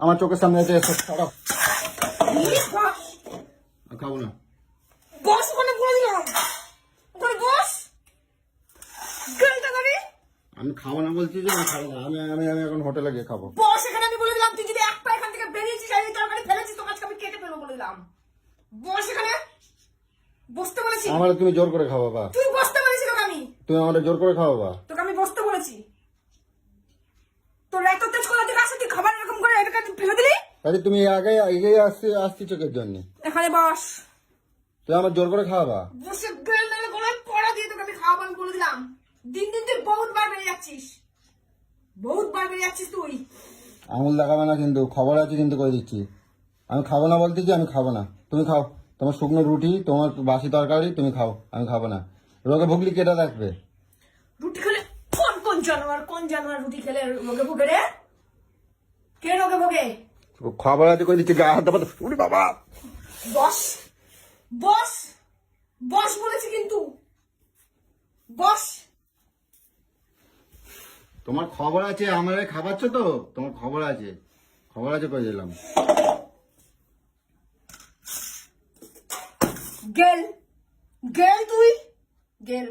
আমার চোখের সামনে এসে ছাড়ো, খাবো না। বস ওখানে বলে দিলাম, ওখানে বস। আমি খাবো না বলছি যে আমি খাবো না। আমি আমি আমি এখন হোটেলে গিয়ে খাবো। বস এখানে আমি বলে দিলাম, তুই যদি এক পা এখান থেকে বেরিয়েছিস আর এই তরকারি ফেলেছিস তোকে আজকে আমি কেটে ফেলবো বলে দিলাম। বস এখানে বসতে বলেছি। আমার তুমি জোর করে খাওয়া বা তুই বসতে বলেছি তোকে আমি। তুমি আমাদের জোর করে খাওয়া বা তোকে আমি বসতে বলেছি। তোর এত তেজ কোথা থেকে আসে, তুই খাবার এরকম করে এটাকে ফেলে দিলি? আরে তুমি আগে এগিয়ে আসছি চোখের জন্য। এখানে বস। তুই আমার জোর করে খাওয়া বা বসে গেল নালে গলায় পড়া দিয়ে তোকে আমি খাওয়াবো আমি বলে দিলাম। দিন দিন তুই বহুত বার বেড়ে যাচ্ছিস, বহুত বার বেড়ে যাচ্ছিস তুই। আঙুল দেখাবে না কিন্তু, খবর আছে কিন্তু করে দিচ্ছি। আমি খাবো না বলতেছি, আমি খাবো না। তুমি খাও, তোমার শুকনো রুটি, তোমার বাসি তরকারি তুমি খাও, আমি খাবো না। রোগে ভুগলি কেটে রাখবে। রুটি খেলে কোন জানোয়ার রুটি খেলে রোগে ভোগে রে? কে রোগে ভোগে? খবর আছে করে দিচ্ছি, গায়ে হাত দেবো। উনি বাবা, বস বস বস বলেছি কিন্তু, বস। তোমার খবর আছে, আমার খাবাচ্ছ তো, তোমার খবর আছে করে দিলাম। গেল তুই গেল।